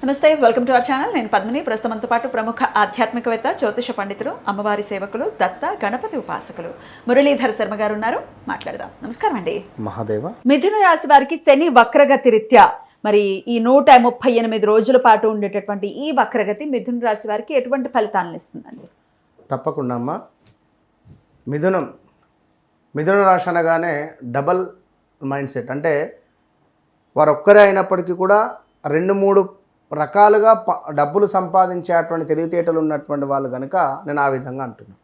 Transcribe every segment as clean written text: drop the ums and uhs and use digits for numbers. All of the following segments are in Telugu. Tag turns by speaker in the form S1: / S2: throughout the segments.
S1: నమస్తే, వెల్కమ్ టు అవర్ ఛానల్. నేను పద్మిని. ప్రస్తుతంతో పాటు ప్రముఖ ఆధ్యాత్మికవేత్త, జ్యోతిష పండితులు, అమ్మవారి సేవకులు, దత్త గణపతి ఉపాసకులు మురళీధర శర్మ గారు ఉన్నారు. మాట్లాడదాం. నమస్కారం అండి.
S2: మహాదేవ.
S1: మిథున రాశి వారికి శని వక్రగతి రీత్యా మరి ఈ 138 రోజుల పాటు ఉండేటటువంటి ఈ వక్రగతి మిథున రాశి వారికి ఎటువంటి ఫలితాలను ఇస్తుందండి?
S2: తప్పకుండా అమ్మా. మిథున రాశి అనగానే డబల్ మైండ్ సెట్, అంటే వారు ఒక్కరే అయినప్పటికీ కూడా 2-3 రకాలుగా డబ్బులు సంపాదించేటువంటి తెలివితేటలు ఉన్నటువంటి వాళ్ళు కనుక నేను ఆ విధంగా అంటున్నాను.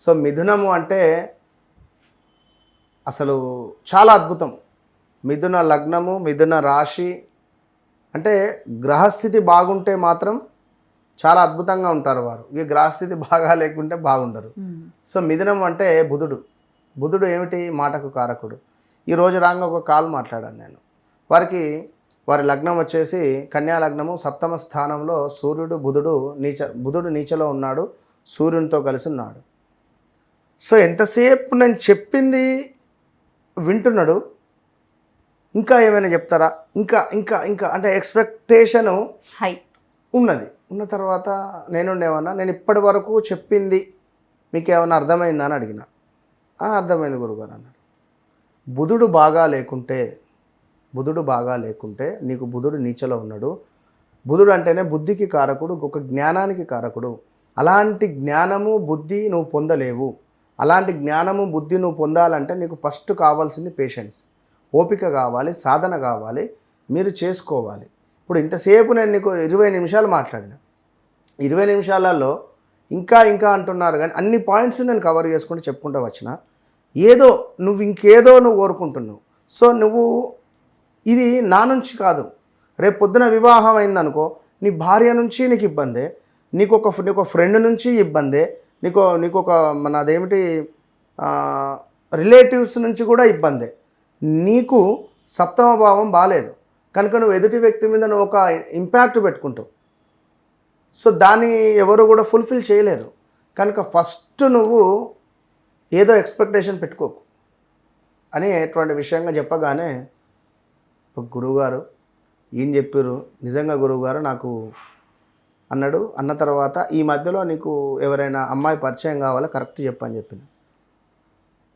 S2: సో మిథునము అంటే అసలు చాలా అద్భుతం. మిథున లగ్నము, మిథున రాశి అంటే గ్రహస్థితి బాగుంటే మాత్రం చాలా అద్భుతంగా ఉంటారు వారు. ఈ గ్రహస్థితి బాగా లేకుంటే బాగుండరు. సో మిథునం అంటే బుధుడు ఏమిటి? మాటకు కారకుడు. ఈరోజు రాంగ ఒక కాల్ మాట్లాడాను నేను. వారి లగ్నం వచ్చేసి కన్యా లగ్నము, 7వ స్థానంలో సూర్యుడు, బుధుడు నీచలో ఉన్నాడు, సూర్యునితో కలిసి ఉన్నాడు. సో ఎంతసేపు నేను చెప్పింది వింటున్నాడు, ఇంకా ఏమైనా చెప్తారా, ఇంకా ఇంకా ఇంకా అంటే ఎక్స్పెక్టేషను
S1: హై
S2: ఉన్నది. ఉన్న తర్వాత నేనుండేమన్నా, నేను ఇప్పటి వరకు చెప్పింది మీకు ఏమైనా అర్థమైందా అని అడిగిన. అర్థమైంది గురుగారు అన్నాడు. బుధుడు బాగా లేకుంటే నీకు బుధుడు నీచలో ఉన్నాడు. బుధుడు అంటేనే బుద్ధికి కారకుడు, ఒక జ్ఞానానికి కారకుడు. అలాంటి జ్ఞానము బుద్ధి నువ్వు పొందలేవు. అలాంటి జ్ఞానము బుద్ధి నువ్వు పొందాలంటే నీకు ఫస్ట్ కావాల్సింది పేషెన్స్, ఓపిక కావాలి, సాధన కావాలి, మీరు చేసుకోవాలి. ఇప్పుడు ఇంతసేపు నేను నీకు 20 నిమిషాలు మాట్లాడిన. 20 నిమిషాలలో ఇంకా ఇంకా అంటున్నారు, కానీ అన్ని పాయింట్స్ నేను కవర్ చేసుకుంటూ చెప్పుకుంటూ వచ్చిన. ఇంకేదో నువ్వు కోరుకుంటున్నావు. సో నువ్వు ఇది నా నుంచి కాదు. రేపు పొద్దున వివాహం అయిందనుకో, నీ భార్య నుంచి నీకు ఇబ్బందే, నీకు ఒక ఫ్రెండ్ నుంచి ఇబ్బందే, నీకు ఒక అదేమిటి రిలేటివ్స్ నుంచి కూడా ఇబ్బందే. నీకు 7వ భావం బాగాలేదు కనుక నువ్వు ఎదుటి వ్యక్తి మీద నువ్వు ఒక ఇంపాక్ట్ పెట్టుకుంటావు. సో దాన్ని ఎవరు కూడా ఫుల్ఫిల్ చేయలేరు. కనుక ఫస్ట్ నువ్వు ఏదో ఎక్స్పెక్టేషన్ పెట్టుకోకు అని ఎటువంటి విషయంగా చెప్పగానే గురువుగారు ఏం చెప్పారు, నిజంగా గురువుగారు నాకు అన్నాడు. అన్న తర్వాత ఈ మధ్యలో నీకు ఎవరైనా అమ్మాయి పరిచయం కావాలా, కరెక్ట్ చెప్పని చెప్పిన.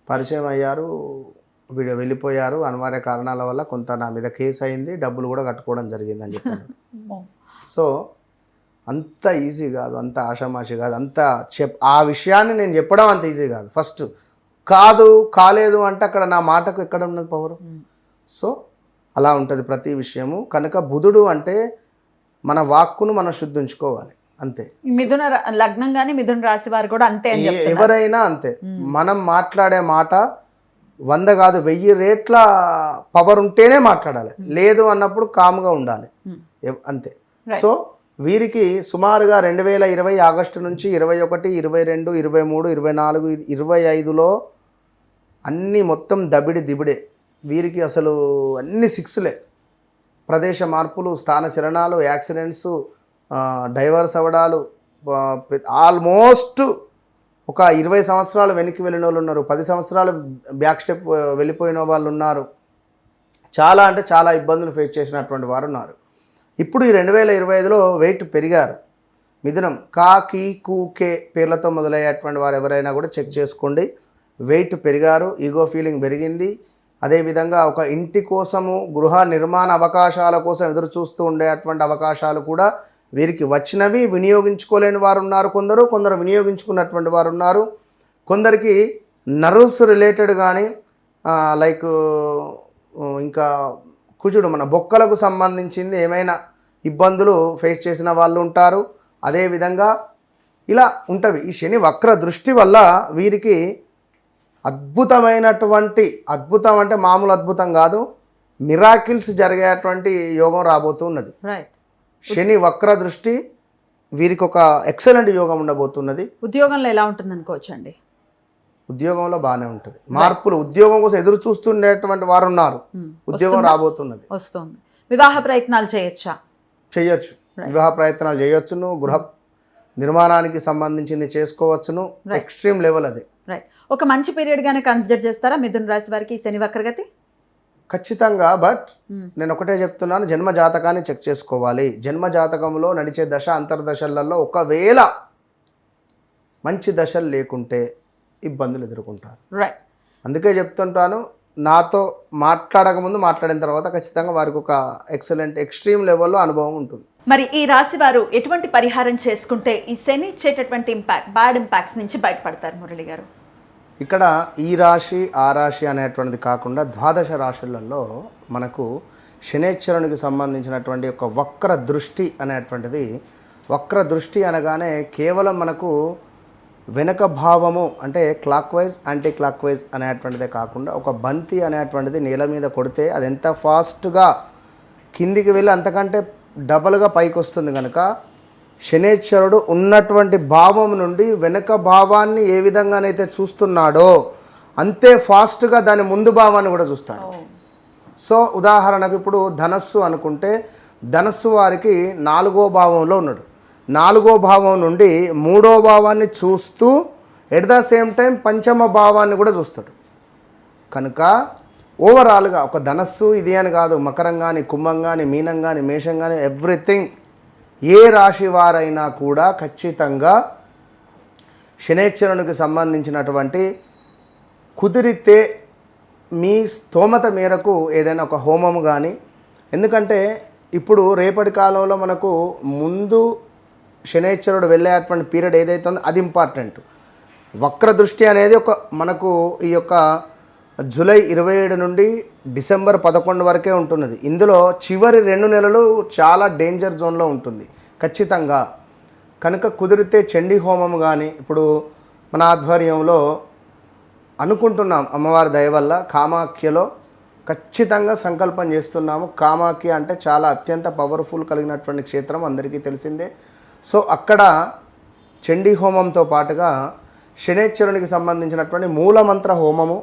S2: పరిచయం అయ్యారు, వెళ్ళిపోయారు. అనివార్య కారణాల వల్ల కొంత నా మీద కేసు అయింది, డబ్బులు కూడా కట్టుకోవడం జరిగిందని చెప్పాను. సో అంత ఈజీ కాదు, అంత ఆషామాషి కాదు, ఆ విషయాన్ని నేను చెప్పడం అంత ఈజీ కాదు. ఫస్ట్ కాలేదు అంటే అక్కడ నా మాటకు ఎక్కడ ఉన్నది పవరు. సో అలా ఉంటుంది ప్రతి విషయము. కనుక బుధుడు అంటే మన వాక్కును మనం శుద్ధించుకోవాలి, అంతే.
S1: మిథున లగ్నం కానీ మిథున రాశి వారు కూడా అంతే,
S2: ఎవరైనా అంతే. మనం మాట్లాడే మాట 100 కాదు 1000 రేట్ల పవర్ ఉంటేనే మాట్లాడాలి. లేదు అన్నప్పుడు కామ్గా ఉండాలి, అంతే. సో వీరికి సుమారుగా 2020 ఆగస్టు నుంచి 21, 22, 23, 24, 25లో అన్నీ మొత్తం దిబిడే. వీరికి అసలు అన్ని 6లే. ప్రదేశ మార్పులు, స్థాన చలనాలు, యాక్సిడెంట్స్, డైవర్స్ అవ్వడాలు, ఆల్మోస్ట్ ఒక 20 సంవత్సరాలు వెనక్కి వెళ్ళిన వాళ్ళు ఉన్నారు, 10 సంవత్సరాలు బ్యాక్ స్టెప్ వెళ్ళిపోయిన వాళ్ళు ఉన్నారు. చాలా అంటే చాలా ఇబ్బందులు ఫేస్ చేసినటువంటి వారు ఉన్నారు. ఇప్పుడు ఈ 2025లో వెయిట్ పెరిగారు. మిథునం కా, కీ, కు, కే పేర్లతో మొదలయ్యేటువంటి వారు ఎవరైనా కూడా చెక్ చేసుకోండి. వెయిట్ పెరిగారు, ఈగో ఫీలింగ్ పెరిగింది. అదేవిధంగా ఒక ఇంటి కోసము, గృహ నిర్మాణ అవకాశాల కోసం ఎదురు చూస్తూ ఉండేటువంటి అవకాశాలు కూడా వీరికి వచ్చినవి. వినియోగించుకోలేని వారు ఉన్నారు, కొందరు వినియోగించుకున్నటువంటి వారు ఉన్నారు. కొందరికి నర్వ్స్ రిలేటెడ్ కానీ లైక్ ఇంకా కుజుడు మన బొక్కలకు సంబంధించింది ఏమైనా ఇబ్బందులు ఫేస్ చేసిన వాళ్ళు ఉంటారు. అదేవిధంగా ఇలా ఉంటవి. ఈ శని వక్ర దృష్టి వల్ల వీరికి అద్భుతం అంటే మామూలు అద్భుతం కాదు, మిరాకిల్స్ జరిగేటువంటి యోగం రాబోతున్నది. శని వక్ర దృష్టి వీరికి ఒక ఎక్సలెంట్ యోగం ఉండబోతున్నది.
S1: ఉద్యోగంలో ఎలా ఉంటుంది అనుకోవచ్చు అండి?
S2: ఉద్యోగంలో బాగానే ఉంటుంది. మార్పులు, ఉద్యోగం కోసం ఎదురు చూస్తుండేటువంటి వారు ఉన్నారు, ఉద్యోగం రాబోతున్నది,
S1: వస్తుంది. వివాహ ప్రయత్నాలు చేయొచ్చు, వివాహ ప్రయత్నాలు చేయొచ్చును, గృహ నిర్మాణానికి సంబంధించింది చేసుకోవచ్చును. ఎక్స్ట్రీమ్ లెవెల్ అది. రైట్. ఒక మంచి పీరియడ్ గానే కన్సిడర్ చేస్తారా మిథున రాశి వారికి శని వక్రగతి?
S2: ఖచ్చితంగా. బట్ నేను ఒకటే చెప్తున్నాను, జన్మ జాతకాన్ని చెక్ చేసుకోవాలి. జన్మ జాతకంలో నడిచే దశ అంతర్దశలలో ఒకవేళ మంచి దశలు లేకుంటే ఇబ్బందులు ఎదుర్కొంటారు.
S1: రైట్.
S2: అందుకే చెప్తుంటాను, నాతో మాట్లాడక ముందు మాట్లాడిన తర్వాత ఖచ్చితంగా వారికి ఒక ఎక్సలెంట్ ఎక్స్ట్రీమ్ లెవెల్లో అనుభవం ఉంటుంది.
S1: మరి ఈ రాశి వారు ఎటువంటి పరిహారం చేసుకుంటే ఈ శని ఇచ్చేటటువంటి బ్యాడ్ ఇంపాక్ట్స్ నుంచి బయటపడతారు మురళి గారు?
S2: ఇక్కడ ఈ రాశి ఆ రాశి అనేటువంటిది కాకుండా ద్వాదశ రాశులలో మనకు శనేశ్వరునికి సంబంధించినటువంటి ఒక వక్ర దృష్టి అనేటువంటిది, వక్ర దృష్టి అనగానే కేవలం మనకు వెనక భావము అంటే clockwise anti clockwise అనేటువంటిదే కాకుండా ఒక బంతి అనేటువంటిది నేల మీద కొడితే అది ఎంత ఫాస్ట్గా కిందికి వెళ్ళి అంతకంటే డబల్గా పైకి వస్తుంది. కనుక శనేశ్వరుడు ఉన్నటువంటి భావం నుండి వెనక భావాన్ని ఏ విధంగానైతే చూస్తున్నాడో అంతే ఫాస్ట్గా దాని ముందు భావాన్ని కూడా చూస్తాడు. సో ఉదాహరణకు ఇప్పుడు ధనస్సు అనుకుంటే, ధనస్సు వారికి 4వ భావంలో ఉన్నాడు. 4వ భావం నుండి 3వ భావాన్ని చూస్తూ ఎట్ ద సేమ్ టైం పంచమ భావాన్ని కూడా చూస్తాడు. కనుక ఓవరాల్గా ఒక ధనస్సు ఇది అని కాదు, మకరం కానీ, కుంభం కానీ, మీనం కానీ, మేషం కానీ, ఎవ్రీథింగ్ ఏ రాశి వారైనా కూడా ఖచ్చితంగా శనేశ్వరునికి సంబంధించినటువంటి కుదిరితే మీ స్తోమత మేరకు ఏదైనా ఒక హోమము కానీ, ఎందుకంటే ఇప్పుడు రేపటి కాలంలో మనకు ముందు శనేశ్వరుడు వెళ్ళేటువంటి పీరియడ్ ఏదైతే ఉందో అది ఇంపార్టెంట్. వక్ర దృష్టి అనేది ఒక మనకు ఈ యొక్క జూలై 27 నుండి డిసెంబర్ 11 వరకే ఉంటున్నది. ఇందులో చివరి 2 నెలలు చాలా డేంజర్ జోన్లో ఉంటుంది ఖచ్చితంగా. కనుక కుదిరితే చండీ హోమం కానీ, ఇప్పుడు మన ఆధ్వర్యంలో అనుకుంటున్నాం అమ్మవారి దయ వల్ల కామాఖ్యలో ఖచ్చితంగా సంకల్పం చేస్తున్నాము. కామాఖ్య అంటే చాలా అత్యంత పవర్ఫుల్ కలిగినటువంటి క్షేత్రం అందరికీ తెలిసిందే. సో అక్కడ చండీ హోమంతో పాటుగా శనేశ్వరునికి సంబంధించినటువంటి మూలమంత్ర హోమము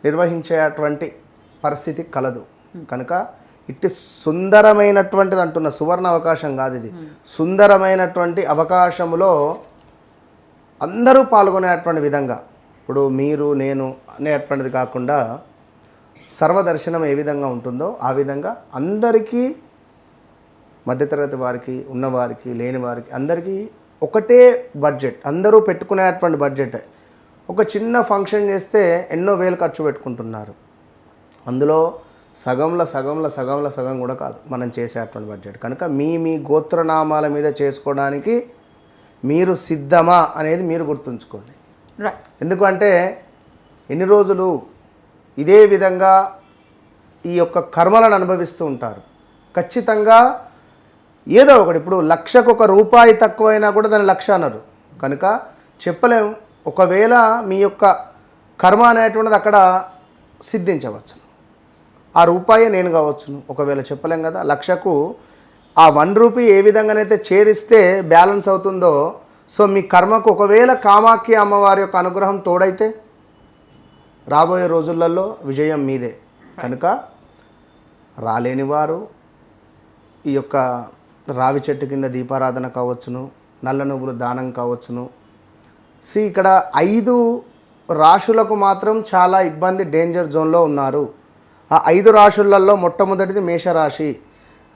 S2: నిర్వహించేటువంటి పరిస్థితి కలదు. కనుక ఇట్టి సుందరమైనటువంటిది అంటున్న సువర్ణ అవకాశం కాదు ఇది, సుందరమైనటువంటి అవకాశములో అందరూ పాల్గొనేటువంటి విధంగా, ఇప్పుడు మీరు నేను అనేటువంటిది కాకుండా సర్వదర్శనం ఏ విధంగా ఉంటుందో ఆ విధంగా అందరికీ, మధ్యతరగతి వారికి, ఉన్నవారికి, లేని వారికి అందరికీ ఒకటే బడ్జెట్, అందరూ పెట్టుకునేటువంటి బడ్జెట్. ఒక చిన్న ఫంక్షన్ చేస్తే ఎన్నో వేలు ఖర్చు పెట్టుకుంటున్నారు. అందులో సగం కూడా కాదు మనం చేసేటువంటి బడ్జెట్. కనుక మీ గోత్రనామాల మీద చేసుకోవడానికి మీరు సిద్ధమా అనేది మీరు గుర్తుంచుకోండి. ఎందుకంటే ఎన్ని రోజులు ఇదే విధంగా ఈ యొక్క కర్మలను అనుభవిస్తూ ఉంటారు. ఖచ్చితంగా ఏదో ఒకటి, ఇప్పుడు 1,00,000కు రూపాయి తక్కువైనా కూడా దాన్ని 1,00,000 అన్నారు. కనుక చెప్పలేము, ఒకవేళ మీ యొక్క కర్మ అనేటువంటిది అక్కడ సిద్ధించవచ్చు. ఆ రూపాయి నేను కావచ్చును, ఒకవేళ చెప్పలేం కదా. 1,00,000కు ఆ 1 రూపీ ఏ విధంగానైతే చేరిస్తే బ్యాలెన్స్ అవుతుందో, సో మీ కర్మకు ఒకవేళ కామాఖ్య అమ్మవారి యొక్క అనుగ్రహం తోడైతే రాబోయే రోజులలో విజయం మీదే. కనుక రాలేని వారు ఈ యొక్క రావి చెట్టు కింద దీపారాధన కావచ్చును, నల్ల నువ్వులు దానం కావచ్చును. ఇక్కడ 5 రాశులకు మాత్రం చాలా ఇబ్బంది, డేంజర్ జోన్లో ఉన్నారు. ఆ 5 రాశులలో మొట్టమొదటిది మేషరాశి,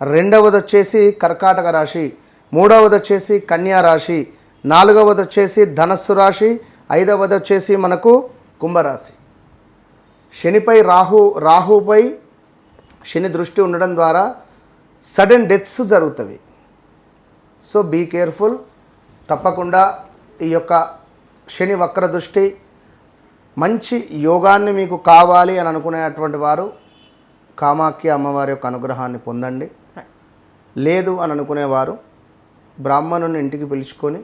S2: రెండవది వచ్చేసి కర్కాటక రాశి, మూడవది వచ్చేసి కన్యా రాశి, నాలుగవది వచ్చేసి ధనస్సు రాశి, ఐదవది వచ్చేసి మనకు కుంభరాశి. శనిపై రాహుపై శని దృష్టి ఉండడం ద్వారా సడన్ డెత్స్ జరుగుతాయి. So be careful. తప్పకుండా ఈ యొక్క శని వక్ర దృష్టి, మంచి యోగాన్ని మీకు కావాలి అని అనుకునేటువంటి వారు కామాఖ్య అమ్మవారి యొక్క అనుగ్రహాన్ని పొందండి. లేదు అని అనుకునేవారు బ్రాహ్మణుని ఇంటికి పిలుచుకొని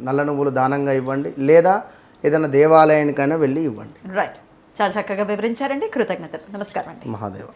S2: నల్ల నువ్వులు దానంగా ఇవ్వండి, లేదా ఏదైనా దేవాలయానికైనా వెళ్ళి ఇవ్వండి.
S1: రైట్. చాలా చక్కగా వివరించారండి, కృతజ్ఞతలు. నమస్కారం అండి.
S2: మహాదేవ.